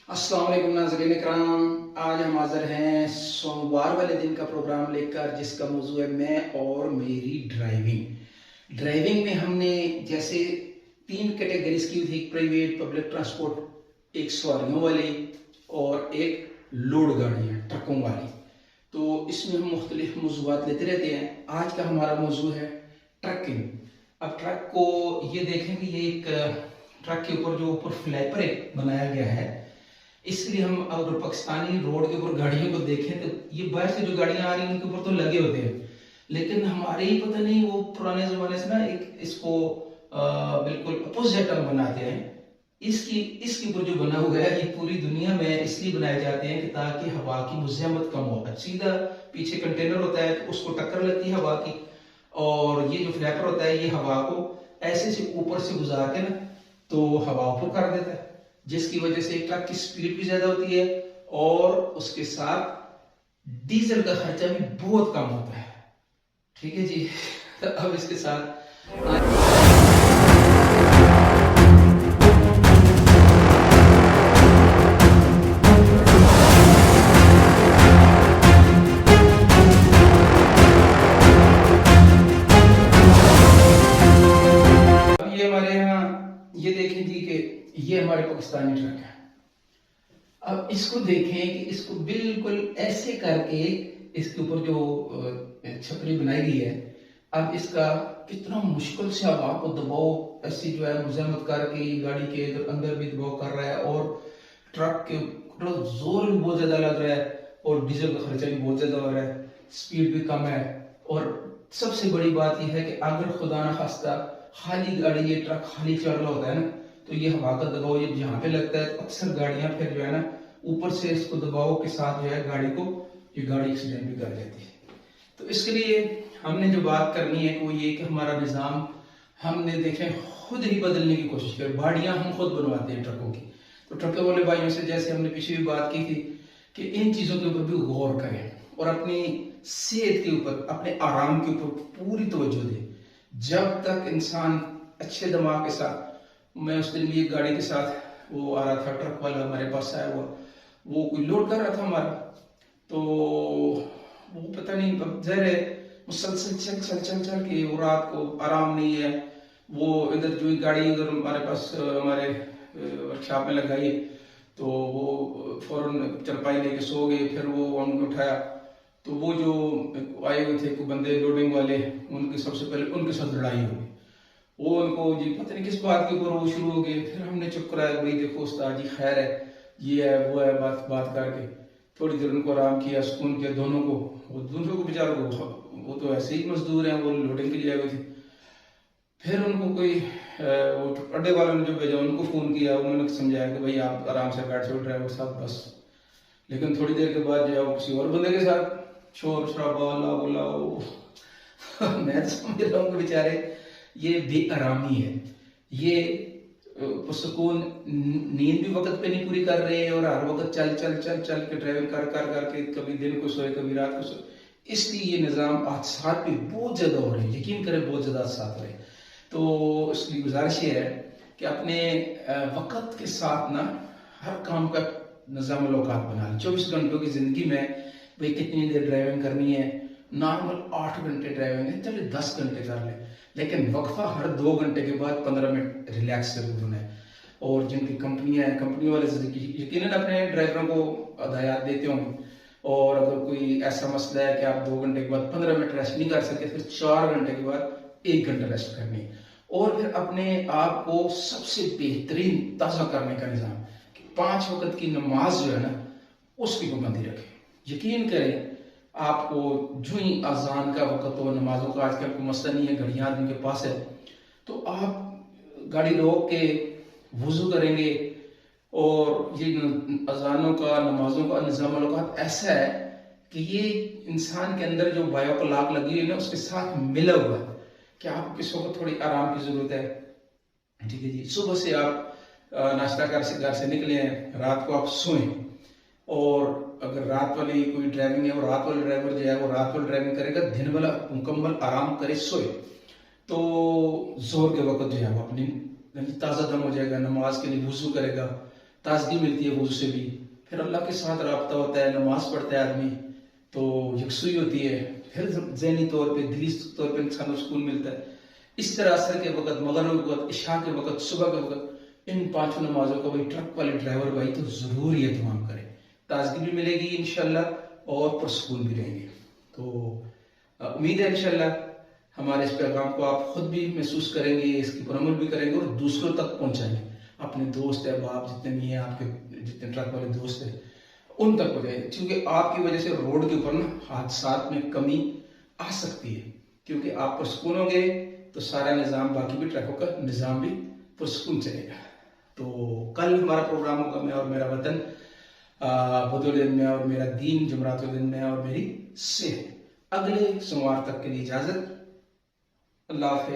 अस्सलाम वालेकुम नाज़रीन इकराम। आज हम हाज़िर हैं सोमवार वाले दिन का प्रोग्राम लेकर, जिसका मौजू है मैं और मेरी ड्राइविंग। ड्राइविंग में हमने जैसे 3 कैटेगरीज की थी: प्राइवेट, पब्लिक ट्रांसपोर्ट, एक सवारियों वाली और एक लोड गाड़ियाँ ट्रकों वाली। तो इसमें हम मुख्तलिफ मौज़ूआत लेते रहते हैं। आज का हमारा मौजू है ट्रकिंग। अब ट्रक को ये देखें कि ये एक ट्रक के ऊपर जो ऊपर फ्लैपर बनाया गया है, इसलिए हम अगर पाकिस्तानी रोड के ऊपर गाड़ियों को देखें तो ये बाहर से जो गाड़ियां आ रही हैं उनके ऊपर तो लगे होते हैं, लेकिन हमारे ही पता नहीं वो पुराने जमाने से ना एक इसको बिल्कुल अपोजिट हम बनाते हैं। इसके ऊपर जो बना हुआ है, ये पूरी दुनिया में इसलिए बनाए जाते हैं कि ताकि हवा की मुज़ाहमत कम हो। सीधा पीछे कंटेनर होता है तो उसको टक्कर लगती है हवा की, और ये जो फ्लैपर होता है ये हवा को ऐसे से ऊपर से गुजार के ना तो हवा ऊपर कर देता है, जिसकी वजह से ट्रक की स्पीड भी ज्यादा होती है और उसके साथ डीजल का खर्चा भी बहुत कम होता है। ठीक है जी। तो अब इसके साथ अब ये हमारे यहाँ ये देखें जी कि ये हमारे पाकिस्तानी ट्रक है। अब इसको देखें कि इसको बिल्कुल ऐसे करके इसके ऊपर जो छपरी बनाई गई है, अब इसका कितना मुश्किल से हवा को दबाव ऐसी जो है मुज़ाहमत करके ये गाड़ी के अंदर भी दबाव कर रहा है, और ट्रक के जोर भी बहुत ज्यादा लग रहा है और डीजल का खर्चा भी बहुत ज्यादा हो रहा है, स्पीड भी कम है। और सबसे बड़ी बात यह है कि अगर खुदा ना खास्ता खाली गाड़ी, ये ट्रक खाली चल रहा होता है ना, तो ये हवा का दबाव ये यहाँ पे लगता है तो अक्सर गाड़ियां फिर जो है ना ऊपर से इसको दबाव के साथ जो है गाड़ी को, ये गाड़ी एक्सीडेंट भी कर जाती है। तो इसके लिए हमने जो बात करनी है वो ये कि हमारा निज़ाम हमने देखे खुद ही बदलने की कोशिश करें। बाड़ियां हम खुद बनवाते हैं ट्रकों की, तो ट्रकों वाले भाइयों से जैसे हमने पीछे भी बात की थी कि इन चीज़ों के ऊपर भी गौर करें और अपनी सेहत के ऊपर, अपने आराम के ऊपर पूरी तवज्जो दें। जब तक इंसान अच्छे दिमाग के साथ, मैं उस दिन भी एक गाड़ी के साथ वो आ रहा था, ट्रक वाला हमारे पास आया हुआ, वो कोई लोड कर रहा था हमारा, तो वो पता नहीं जहर है मुसलसल चल चल चल चल के वो रात को आराम नहीं है। वो इधर जो गाड़ी उधर हमारे पास हमारे वर्कशॉप में लगाई, तो वो फौरन चरपाई लेके सो गए। फिर वो उनको उठाया तो वो जो आए हुए थे कुछ बंदे लोडिंग वाले, उनकी सबसे पहले उनके साथ लड़ाई हो गई। वो उनको जी पता नहीं किस बात के ऊपर वो शुरू हो गए। फिर हमने चुप कराया, भाई देखो उस्ताद जी खैर है, ये है वो है, बात बात करके थोड़ी देर उनको आराम किया, सुकून किया दोनों को। वो दोनों को बेचारों को, वो तो ऐसे ही मजदूर हैं, वो लोडिंग के लिए आए हुए थे। फिर उनको कोई वो अड्डे वालों ने जो भेजा उनको फोन किया, उन्होंने समझाया कि भाई आप आराम से बैठ जाओ ड्राइवर साहब बस। लेकिन थोड़ी देर के बाद जो है वो किसी और बंदे के साथ शोर शराबा हल्ला गुल्ला मैं तो समझ रहा हूँ कि बेचारे ये बेआरामी है, ये सुकून नींद भी वक्त पे नहीं पूरी कर रहे हैं और हर वक्त चल चल चल चल के ड्राइविंग कर कर करके कभी दिन को सोए कभी रात को सोए। इसलिए ये निज़ाम हादसा भी बहुत ज्यादा हो रहे हैं, यकीन करें बहुत ज्यादा हादसा हो रहे हैं। तो इसलिए गुजारिश ये है कि अपने वक्त के साथ ना हर काम का निज़ाम औकात बना लें। 24 घंटों की जिंदगी में भाई कितनी देर ड्राइविंग करनी है, नॉर्मल 8 घंटे ड्राइविंग है, चलिए 10 घंटे कर ले, लेकिन वक्फा हर 2 घंटे के बाद 15 मिनट रिलैक्स जरूर होना है। और जिनकी कंपनियां हैं, कंपनी वाले यकीनन अपने ड्राइवरों को हदायत देते होंगे, और अगर कोई ऐसा मसला है कि आप 2 घंटे के बाद 15 मिनट रेस्ट नहीं कर सकते, फिर 4 घंटे के बाद 1 घंटा रेस्ट करनी है। और फिर अपने आप को सबसे बेहतरीन ताज़ा करने का निज़ाम कि 5 वक्त की नमाज जो है ना उसकी पाबंदी रखें। यकीन करें आपको जो ही अजान का वक्त हो, नमाजों का आजकल कोई मसला नहीं है, घड़ियां आदमी के पास है, तो आप गाड़ी रोक के वुजू करेंगे। और ये अजानों का, नमाजों का निज़ाम औकात ऐसा है कि ये इंसान के अंदर जो बायो क्लॉक लगी हुई है ना उसके साथ मिला हुआ है कि आपको किस वक्त थोड़ी आराम की जरूरत है। ठीक है जी। सुबह से आप नाश्ता कर से घर से निकले हैं, रात को आप सोएं, और अगर रात वाली कोई ड्राइविंग है वो रात वाला ड्राइवर जो है वो रात वाली ड्राइविंग करेगा, दिन वाला मुकम्मल आराम करे सोए, तो जोर के वक्त जो है वो अपनी ताज़ा दम हो जाएगा, नमाज के लिए वुजू करेगा, ताजगी मिलती है वजू से भी, फिर अल्लाह के साथ रब्ता होता है, नमाज पढ़ता है आदमी तो यकसुई होती है, फिर ज़हनी तौर पे दिली तौर पे इंसान को सुकून मिलता है। इस तरह असर के वक़्त, मगरिब के वक़्त, इशा के वक़्त, सुबह के वक़्त इन 5 नमाजों का भाई ट्रक वाले ड्राइवर भाई तो ज़रूर ये एहतमाम करें, ताजगी भी मिलेगी इंशाल्लाह और पुरसुकून भी रहेंगे। तो उम्मीद है इंशाल्लाह हमारे इस पैगाम को आप खुद भी महसूस करेंगे, इसकी पर अमल भी करेंगे और दूसरों तक पहुंचाएंगे। अपने दोस्त अहबाब जितने भी हैं, आपके जितने ट्रक वाले दोस्त हैं, उन तक पहुंचाए, क्योंकि आपकी वजह से रोड के ऊपर ना हादसात में कमी आ सकती है। क्योंकि आप पुरसुकून होंगे तो सारा निज़ाम, बाकी भी ट्रकों का निज़ाम भी पुरसुकून चलेगा। तो कल हमारा प्रोग्राम होगा मैं और मेरा वतन, बुधवार दिन में और मेरा दीन, जुमरात के दिन में और मेरी सेहत। अगले सोमवार तक के लिए इजाज़त, अल्लाह हाफ़िज़।